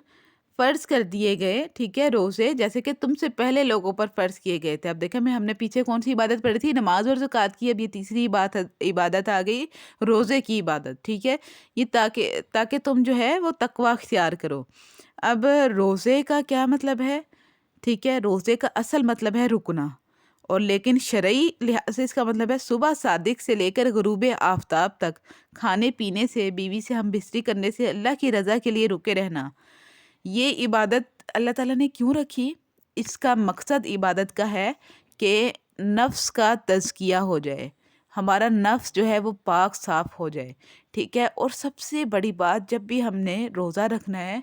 فرض کر دیے گئے، ٹھیک ہے، روزے جیسے کہ تم سے پہلے لوگوں پر فرض کیے گئے تھے. اب دیکھیں ہم نے پیچھے کون سی عبادت پڑھی تھی؟ نماز اور زکوٰۃ کی. اب یہ تیسری عبادت آ گئی، روزے کی عبادت، ٹھیک ہے، یہ تاکہ تم جو ہے وہ تقوی اختیار کرو. اب روزے کا کیا مطلب ہے؟ ٹھیک ہے، روزے کا اصل مطلب ہے رکنا، اور لیکن شرعی لحاظ سے اس کا مطلب ہے صبح صادق سے لے کر غروب آفتاب تک کھانے پینے سے، بیوی سے ہم بستری کرنے سے اللہ کی رضا کے لیے رکے رہنا. یہ عبادت اللہ تعالیٰ نے کیوں رکھی؟ اس کا مقصد عبادت کا ہے کہ نفس کا تزکیہ ہو جائے، ہمارا نفس جو ہے وہ پاک صاف ہو جائے، ٹھیک ہے. اور سب سے بڑی بات، جب بھی ہم نے روزہ رکھنا ہے،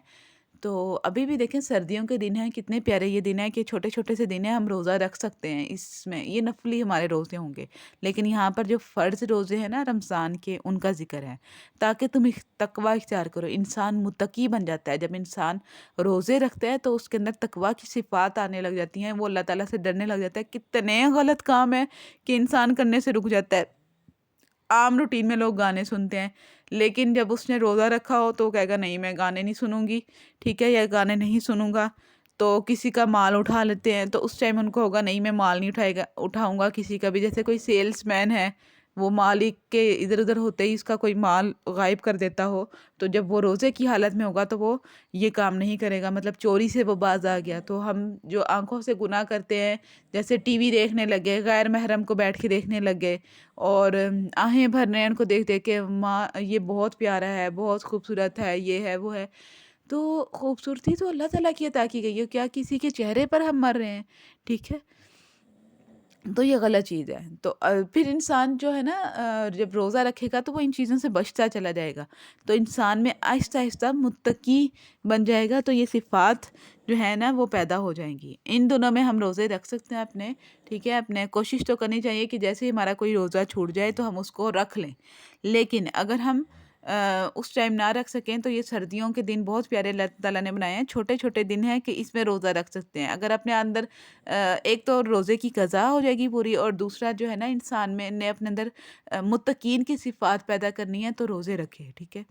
تو ابھی بھی دیکھیں سردیوں کے دن ہیں، کتنے پیارے یہ دن ہیں کہ چھوٹے چھوٹے سے دن ہیں، ہم روزہ رکھ سکتے ہیں. اس میں یہ نفلی ہمارے روزے ہوں گے. لیکن یہاں پر جو فرض روزے ہیں نا رمضان کے، ان کا ذکر ہے تاکہ تم تقوی اختیار کرو. انسان متقی بن جاتا ہے جب انسان روزے رکھتا ہے، تو اس کے اندر تقوی کی صفات آنے لگ جاتی ہیں، وہ اللہ تعالیٰ سے ڈرنے لگ جاتا ہے. کتنے غلط کام ہیں کہ انسان کرنے سے رک جاتا ہے. عام روٹین میں لوگ گانے سنتے ہیں، لیکن جب اس نے روزہ رکھا ہو تو وہ کہے گا نہیں میں گانے نہیں سنوں گی، ٹھیک ہے، یا گانے نہیں سنوں گا. تو کسی کا مال اٹھا لیتے ہیں، تو اس ٹائم ان کو ہوگا نہیں میں مال نہیں اٹھاؤں گا کسی کا بھی. جیسے کوئی سیلس مین ہے، وہ مالک کے ادھر ادھر ہوتے ہی اس کا کوئی مال غائب کر دیتا ہو، تو جب وہ روزے کی حالت میں ہوگا تو وہ یہ کام نہیں کرے گا. مطلب چوری سے وہ باز آ گیا. تو ہم جو آنکھوں سے گناہ کرتے ہیں، جیسے ٹی وی دیکھنے لگے، غیر محرم کو بیٹھ کے دیکھنے لگے، اور آہیں بھر رہے ہیں ان کو دیکھ دیکھ کے، ماں یہ بہت پیارا ہے، بہت خوبصورت ہے، یہ ہے وہ ہے. تو خوبصورتی تو اللہ تعالیٰ کی عطا کی گئی ہے، کیا کسی کے چہرے پر ہم مر رہے ہیں، ٹھیک ہے. تو یہ غلط چیز ہے. تو پھر انسان جو ہے نا جب روزہ رکھے گا تو وہ ان چیزوں سے بچتا چلا جائے گا، تو انسان میں آہستہ آہستہ متقی بن جائے گا. تو یہ صفات جو ہے نا وہ پیدا ہو جائیں گی. ان دنوں میں ہم روزے رکھ سکتے ہیں اپنے، ٹھیک ہے. اپنے کوشش تو کرنی چاہیے کہ جیسے ہی ہمارا کوئی روزہ چھوٹ جائے تو ہم اس کو رکھ لیں. لیکن اگر ہم اس ٹائم نہ رکھ سکیں تو یہ سردیوں کے دن بہت پیارے اللہ تعالیٰ نے بنائے ہیں، چھوٹے چھوٹے دن ہیں کہ اس میں روزہ رکھ سکتے ہیں. اگر اپنے اندر ایک تو روزے کی قضا ہو جائے گی پوری، اور دوسرا جو ہے نا انسان میں نے اپنے اندر متقین کی صفات پیدا کرنی ہے، تو روزے رکھے، ٹھیک ہے.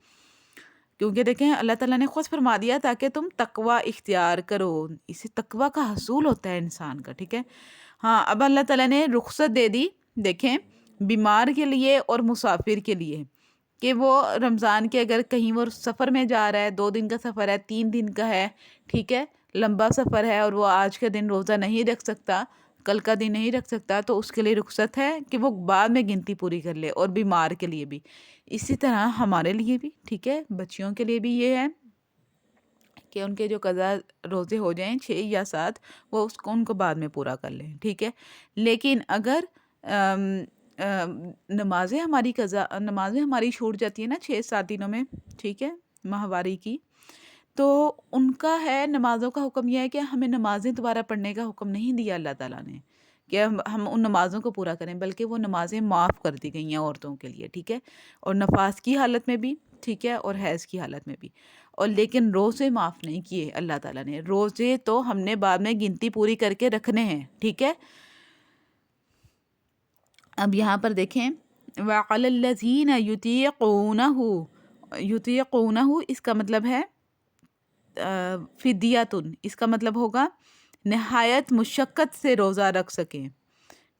کیونکہ دیکھیں اللہ تعالیٰ نے خود فرما دیا تاکہ تم تقوی اختیار کرو. اسی تقوی کا حصول ہوتا ہے انسان کا، ٹھیک ہے. ہاں اب اللہ تعالیٰ نے رخصت دے دی، دیکھیں، بیمار کے لیے اور مسافر کے لیے، کہ وہ رمضان کے اگر کہیں وہ سفر میں جا رہا ہے، 2 دن کا سفر ہے، 3 دن کا ہے، ٹھیک ہے، لمبا سفر ہے، اور وہ آج کے دن روزہ نہیں رکھ سکتا، کل کا دن نہیں رکھ سکتا، تو اس کے لیے رخصت ہے کہ وہ بعد میں گنتی پوری کر لے. اور بیمار کے لیے بھی اسی طرح، ہمارے لیے بھی، ٹھیک ہے، بچیوں کے لیے بھی یہ ہے کہ ان کے جو قضا روزے ہو جائیں 6 یا 7، وہ اس کو ان کو بعد میں پورا کر لیں، ٹھیک ہے. لیکن اگر نمازیں ہماری چھوٹ جاتی ہیں نا 6-7 دنوں میں، ٹھیک ہے، ماہواری کی، تو ان کا ہے، نمازوں کا حکم یہ ہے کہ ہمیں نمازیں دوبارہ پڑھنے کا حکم نہیں دیا اللہ تعالیٰ نے کہ ہم ان نمازوں کو پورا کریں، بلکہ وہ نمازیں معاف کر دی گئی ہیں عورتوں کے لیے، ٹھیک ہے. اور نفاس کی حالت میں بھی، ٹھیک ہے، اور حیض کی حالت میں بھی. اور لیکن روزے معاف نہیں کیے اللہ تعالیٰ نے. روزے تو ہم نے بعد میں گنتی پوری کر کے رکھنے ہیں، ٹھیک ہے. اب یہاں پر دیکھیں، وَعَلَى الَّذِينَ يُطِيقُونَهُ، اس کا مطلب ہے فدیتن، اس کا مطلب ہوگا نہایت مشقت سے روزہ رکھ سکیں،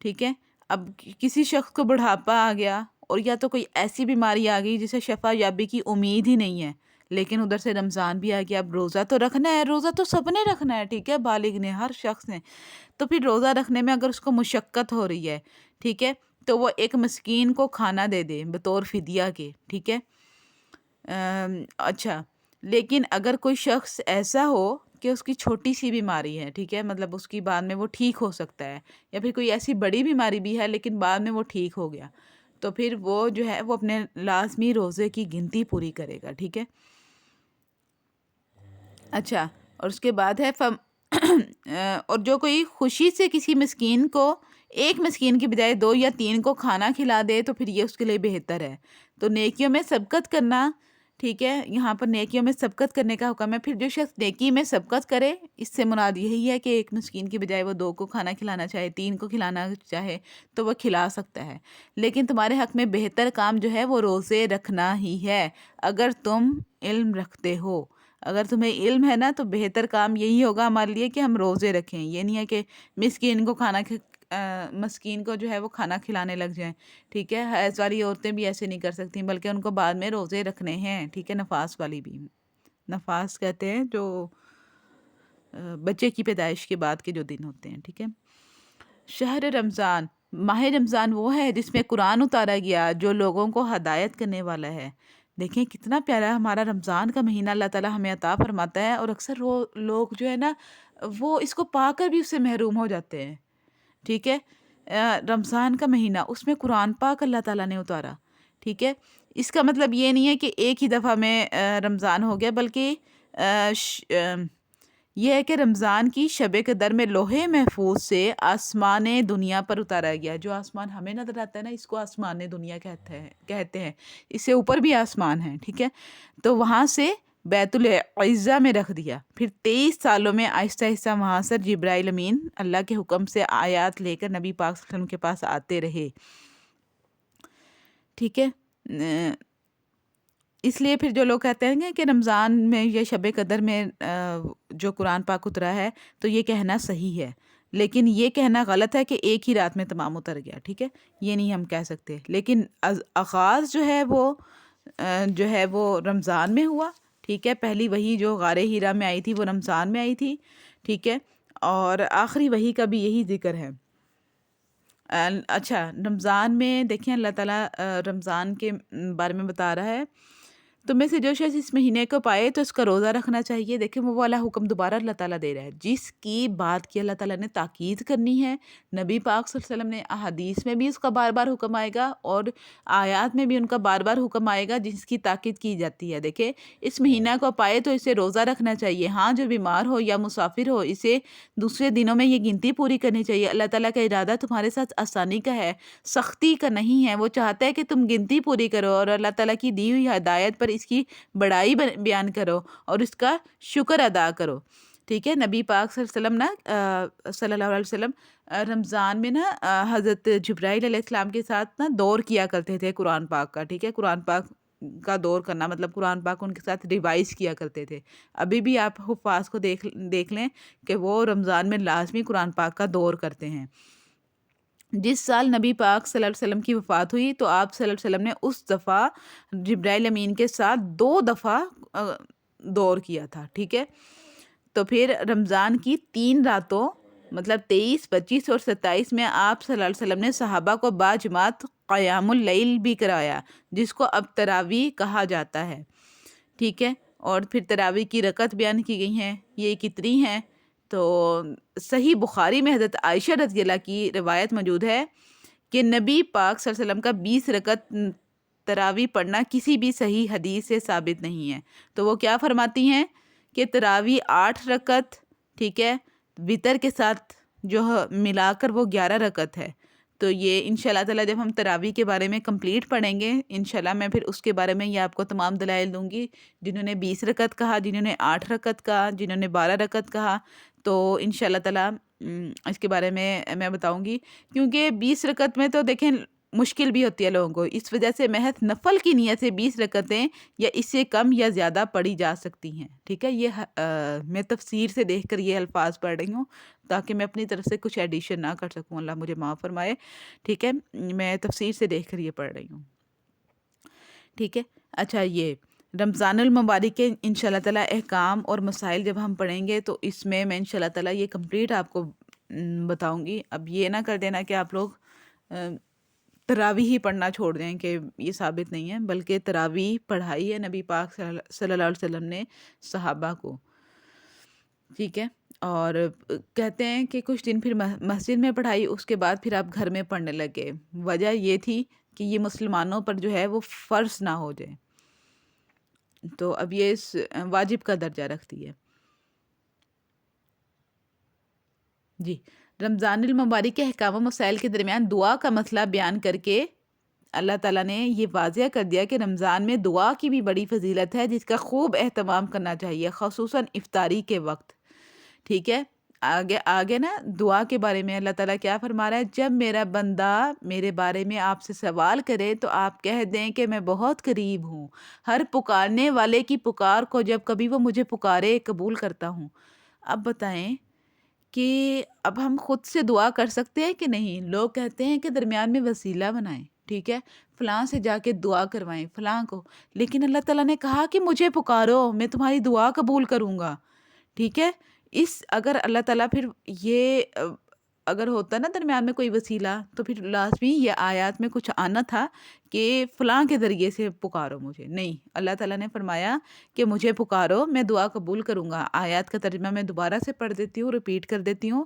ٹھیک ہے۔ اب کسی شخص کو بڑھاپا آ گیا اور یا تو کوئی ایسی بیماری آ گئی جسے شفا یابی کی امید ہی نہیں ہے، لیکن ادھر سے رمضان بھی آ گیا، اب روزہ تو رکھنا ہے، روزہ تو سب نے رکھنا ہے، ٹھیک ہے، بالغ نے، ہر شخص نے۔ تو پھر روزہ رکھنے میں اگر اس کو مشقت ہو رہی ہے، ٹھیک ہے، تو وہ ایک مسکین کو کھانا دے دے بطور فدیہ کے، ٹھیک ہے۔ اچھا، لیکن اگر کوئی شخص ایسا ہو کہ اس کی چھوٹی سی بیماری ہے، ٹھیک ہے، مطلب اس کی بعد میں وہ ٹھیک ہو سکتا ہے، یا پھر کوئی ایسی بڑی بیماری بھی ہے لیکن بعد میں وہ ٹھیک ہو گیا، تو پھر وہ جو ہے وہ اپنے لازمی روزے کی گنتی پوری کرے گا، ٹھیک ہے۔ اچھا، اور اس کے بعد ہے اور جو کوئی خوشی سے کسی مسکین کو ایک مسکین کی بجائے 2 یا 3 کو کھانا کھلا دے تو پھر یہ اس کے لیے بہتر ہے۔ تو نیکیوں میں سبقت کرنا، ٹھیک ہے، یہاں پر نیکیوں میں سبقت کرنے کا حکم ہے۔ پھر جو شخص نیکی میں سبقت کرے، اس سے مراد یہی ہے کہ ایک مسکین کی بجائے وہ 2 کو کھانا کھلانا چاہے، 3 کو کھلانا چاہے تو وہ کھلا سکتا ہے، لیکن تمہارے حق میں بہتر کام جو ہے وہ روزے رکھنا ہی ہے، اگر تم علم رکھتے ہو۔ اگر تمہیں علم ہے نا تو بہتر کام یہی ہوگا ہمارے لیے کہ ہم روزے رکھیں، یہ نہیں ہے کہ مسکین کو جو ہے وہ کھانا کھلانے لگ جائیں، ٹھیک ہے۔ حیض والی عورتیں بھی ایسے نہیں کر سکتی، بلکہ ان کو بعد میں روزے رکھنے ہیں، ٹھیک ہے۔ نفاس والی بھی، نفاس کہتے ہیں جو بچے کی پیدائش کے بعد کے جو دن ہوتے ہیں، ٹھیک ہے۔ شہر رمضان، ماہ رمضان وہ ہے جس میں قرآن اتارا گیا، جو لوگوں کو ہدایت کرنے والا ہے۔ دیکھیں کتنا پیارا ہمارا رمضان کا مہینہ اللہ تعالیٰ ہمیں عطا فرماتا ہے، اور اکثر وہ لوگ جو ہے نا وہ اس کو پا کر بھی اس سے محروم ہو جاتے ہیں، ٹھیک ہے۔ رمضان کا مہینہ، اس میں قرآن پاک اللہ تعالیٰ نے اتارا، ٹھیک ہے۔ اس کا مطلب یہ نہیں ہے کہ ایک ہی دفعہ میں رمضان ہو گیا، بلکہ یہ ہے کہ رمضان کی شب قدر میں لوح محفوظ سے آسمان دنیا پر اتارا گیا۔ جو آسمان ہمیں نظر آتا ہے نا، اس کو آسمان دنیا کہتے ہیں، اس سے اوپر بھی آسمان ہے، ٹھیک ہے۔ تو وہاں سے بیت العزہ میں رکھ دیا، پھر 23 سالوں میں آہستہ آہستہ وہاں سے جبرائیل امین اللہ کے حکم سے آیات لے کر نبی پاک صلی اللہ علیہ وسلم کے پاس آتے رہے، ٹھیک ہے۔ اس لیے پھر جو لوگ کہتے ہیں کہ رمضان میں یا شب قدر میں جو قرآن پاک اترا ہے تو یہ کہنا صحیح ہے، لیکن یہ کہنا غلط ہے کہ ایک ہی رات میں تمام اتر گیا، ٹھیک ہے، یہ نہیں ہم کہہ سکتے۔ لیکن آغاز جو ہے وہ رمضان میں ہوا، ٹھیک ہے۔ پہلی وحی جو غار ہیرا میں آئی تھی وہ رمضان میں آئی تھی، ٹھیک ہے، اور آخری وحی کا بھی یہی ذکر ہے۔ اچھا، رمضان میں دیکھیں اللہ تعالیٰ رمضان کے بارے میں بتا رہا ہے، تم میں سے جو شخص اس مہینے کو پائے تو اس کا روزہ رکھنا چاہیے۔ دیکھیں وہ والا حکم دوبارہ اللہ تعالیٰ دے رہا ہے، جس کی بات کی اللہ تعالیٰ نے تاکید کرنی ہے۔ نبی پاک صلی اللہ علیہ وسلم نے احادیث میں بھی اس کا بار بار حکم آئے گا، اور آیات میں بھی ان کا بار بار حکم آئے گا جس کی تاکید کی جاتی ہے۔ دیکھیں اس مہینہ کو پائے تو اسے روزہ رکھنا چاہیے، ہاں جو بیمار ہو یا مسافر ہو اسے دوسرے دنوں میں یہ گنتی پوری کرنی چاہیے۔ اللہ تعالیٰ کا ارادہ تمہارے ساتھ آسانی کا ہے، سختی کا نہیں ہے، وہ چاہتا ہے کہ تم گنتی پوری کرو، اور اللہ تعالیٰ کی دی ہوئی ہدایت پر اس کی بڑائی بیان کرو اور اس کا شکر ادا کرو، ٹھیک ہے۔ نبی پاک صلی اللہ علیہ وسلم رمضان میں نا حضرت جبرائیل علیہ السلام کے ساتھ نا دور کیا کرتے تھے قرآن پاک کا، ٹھیک ہے۔ قرآن پاک کا دور کرنا مطلب قرآن پاک ان کے ساتھ ریوائز کیا کرتے تھے۔ ابھی بھی آپ حفاظ کو دیکھ لیں کہ وہ رمضان میں لازمی قرآن پاک کا دور کرتے ہیں۔ جس سال نبی پاک صلی اللہ علیہ وسلم کی وفات ہوئی تو آپ صلی اللہ علیہ وسلم نے اس دفعہ جبرائیل امین کے ساتھ 2 دفعہ دور کیا تھا، ٹھیک ہے۔ تو پھر رمضان کی 3 راتوں مطلب 23، 25 اور 27 میں آپ صلی اللہ علیہ وسلم نے صحابہ کو باجماعت قیام اللیل بھی کرایا، جس کو اب تراویح کہا جاتا ہے، ٹھیک ہے۔ اور پھر تراویح کی رکعت بیان کی گئی ہیں، یہ کتنی ہیں؟ تو صحیح بخاری میں حضرت عائشہ رضی اللہ کی روایت موجود ہے کہ نبی پاک صلی اللہ علیہ وسلم کا 20 رکعت تراویح پڑھنا کسی بھی صحیح حدیث سے ثابت نہیں ہے۔ تو وہ کیا فرماتی ہیں کہ تراویح 8 رکعت، ٹھیک ہے، وتر کے ساتھ جو ملا کر وہ 11 رکعت ہے۔ تو یہ انشاءاللہ تعالیٰ جب ہم تراویح کے بارے میں کمپلیٹ پڑھیں گے انشاءاللہ میں پھر اس کے بارے میں یہ آپ کو تمام دلائل دوں گی، جنہوں نے 20 رکعت کہا، جنہوں نے 8 رکعت کہا، جنہوں نے 12 رکعت کہا، تو انشاءاللہ تعالیٰ اس کے بارے میں بتاؤں گی، کیونکہ 20 رکعت میں تو دیکھیں مشکل بھی ہوتی ہے لوگوں کو، اس وجہ سے محض نفل کی نیت سے 20 رکعتیں یا اس سے کم یا زیادہ پڑھی جا سکتی ہیں، ٹھیک ہے۔ یہ میں تفسیر سے دیکھ کر یہ الفاظ پڑھ رہی ہوں، تاکہ میں اپنی طرف سے کچھ ایڈیشن نہ کر سکوں، اللہ مجھے معاف فرمائے، ٹھیک ہے، میں تفسیر سے دیکھ کر یہ پڑھ رہی ہوں، ٹھیک ہے۔ اچھا، یہ رمضان المبارک کے انشاء اللہ تعالیٰ احکام اور مسائل جب ہم پڑھیں گے تو اس میں انشاء اللہ تعالیٰ یہ کمپلیٹ آپ کو بتاؤں گی۔ اب یہ نہ کر دینا کہ آپ لوگ تراویح ہی پڑھنا چھوڑ دیں، کہ یہ ثابت نہیں ہے، بلکہ تراویح پڑھائی ہے نبی پاک صلی اللہ علیہ وسلم نے صحابہ کو، ٹھیک ہے۔ اور کہتے ہیں کہ کچھ دن پھر مسجد میں پڑھائی، اس کے بعد پھر آپ گھر میں پڑھنے لگے۔ وجہ یہ تھی کہ یہ مسلمانوں پر جو ہے وہ فرض نہ ہو جائے، تو اب یہ واجب کا درجہ رکھتی ہے۔ جی، رمضان المبارک کے احکام و مسائل کے درمیان دعا کا مسئلہ بیان کر کے اللہ تعالیٰ نے یہ واضح کر دیا کہ رمضان میں دعا کی بھی بڑی فضیلت ہے، جس کا خوب اہتمام کرنا چاہیے، خصوصاً افطاری کے وقت، ٹھیک ہے۔ آگے نا دعا کے بارے میں اللہ تعالیٰ کیا فرما رہا ہے، جب میرا بندہ میرے بارے میں آپ سے سوال کرے تو آپ کہہ دیں کہ میں بہت قریب ہوں، ہر پکارنے والے کی پکار کو جب کبھی وہ مجھے پکارے قبول کرتا ہوں۔ اب بتائیں کہ اب ہم خود سے دعا کر سکتے ہیں کہ نہیں؟ لوگ کہتے ہیں کہ درمیان میں وسیلہ بنائیں، ٹھیک ہے، فلاں سے جا کے دعا کروائیں فلاں کو، لیکن اللہ تعالیٰ نے کہا کہ مجھے پکارو، میں تمہاری دعا قبول کروں گا، ٹھیک ہے۔ اگر اللہ تعالیٰ پھر یہ اگر ہوتا نا درمیان میں کوئی وسیلہ، تو پھر لازمی یہ آیات میں کچھ آنا تھا کہ فلاں کے ذریعے سے پکارو مجھے، نہیں، اللہ تعالیٰ نے فرمایا کہ مجھے پکارو، میں دعا قبول کروں گا۔ آیات کا ترجمہ میں دوبارہ سے پڑھ دیتی ہوں، ریپیٹ کر دیتی ہوں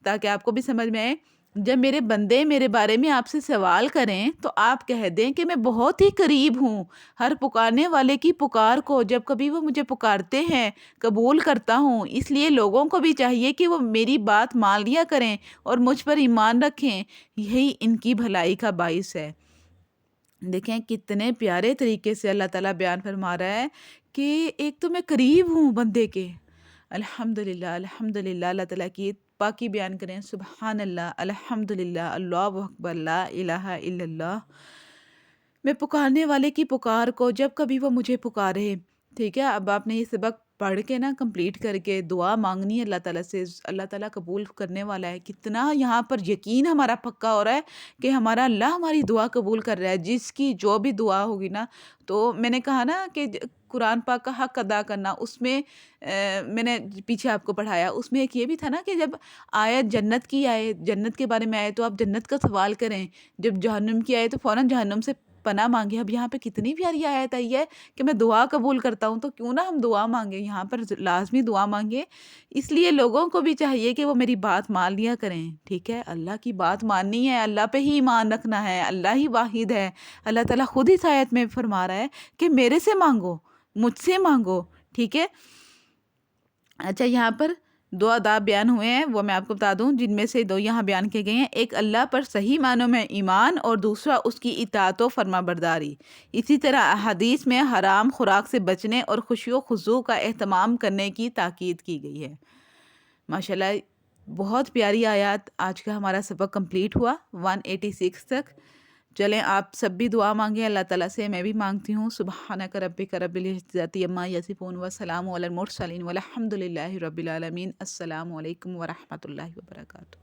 تاکہ آپ کو بھی سمجھ میں آئے۔ جب میرے بندے میرے بارے میں آپ سے سوال کریں تو آپ کہہ دیں کہ میں بہت ہی قریب ہوں، ہر پکارنے والے کی پکار کو جب کبھی وہ مجھے پکارتے ہیں قبول کرتا ہوں۔ اس لیے لوگوں کو بھی چاہیے کہ وہ میری بات مان لیا کریں اور مجھ پر ایمان رکھیں، یہی ان کی بھلائی کا باعث ہے۔ دیکھیں کتنے پیارے طریقے سے اللہ تعالیٰ بیان فرما رہا ہے کہ ایک تو میں قریب ہوں بندے کے، الحمدللہ الحمدللہ، اللہ تعالیٰ کی پاکی بیان کریں، سبحان اللہ، الحمدللہ، اللہ اکبر، لا الہ الا اللہ۔ میں پکارنے والے کی پکار کو جب کبھی وہ مجھے پکارے، ٹھیک ہے۔ اب آپ نے یہ سبق پڑھ کے نا کمپلیٹ کر کے دعا مانگنی ہے اللہ تعالیٰ سے، اللہ تعالیٰ قبول کرنے والا ہے۔ کتنا یہاں پر یقین ہمارا پکا ہو رہا ہے کہ ہمارا اللہ ہماری دعا قبول کر رہا ہے، جس کی جو بھی دعا ہوگی نا۔ تو میں نے کہا نا کہ قرآن پاک کا حق ادا کرنا، اس میں میں نے پیچھے آپ کو پڑھایا، اس میں ایک یہ بھی تھا نا کہ جب آیت جنت کی آئے، جنت کے بارے میں آئے تو آپ جنت کا سوال کریں، جب جہنم کی آئے تو فوراً جہنم سے پناہ مانگے۔ اب یہاں پہ کتنی پیاری آیت آئی ہے کہ میں دعا قبول کرتا ہوں، تو کیوں نہ ہم دعا مانگیں، یہاں پر لازمی دعا مانگیں۔ اس لیے لوگوں کو بھی چاہیے کہ وہ میری بات مان لیا کریں، ٹھیک ہے۔ اللہ کی بات ماننی ہے، اللہ پہ ہی ایمان رکھنا ہے، اللہ ہی واحد ہے۔ اللہ تعالیٰ خود اس آیت میں فرما رہا ہے کہ میرے سے مانگو، مجھ سے مانگو، ٹھیک ہے۔ اچھا، یہاں پر دو آداب بیان ہوئے ہیں، وہ میں آپ کو بتا دوں، جن میں سے دو یہاں بیان کیے گئے ہیں۔ ایک اللہ پر صحیح معنوں میں ایمان، اور دوسرا اس کی اطاعت و فرما برداری۔ اسی طرح احادیث میں حرام خوراک سے بچنے اور خشوع و خضوع کا اہتمام کرنے کی تاکید کی گئی ہے۔ ماشاءاللہ بہت پیاری آیات۔ آج کا ہمارا سبق کمپلیٹ ہوا 186 تک۔ چلیں آپ سب بھی دعا مانگیں اللہ تعالیٰ سے، میں بھی مانگتی ہوں۔ سبحانک ربک رب العزت عما یصفون وسلام علی المرسلین والحمد للہ رب العالمین۔ السلام علیکم ورحمۃ اللہ وبرکاتہ۔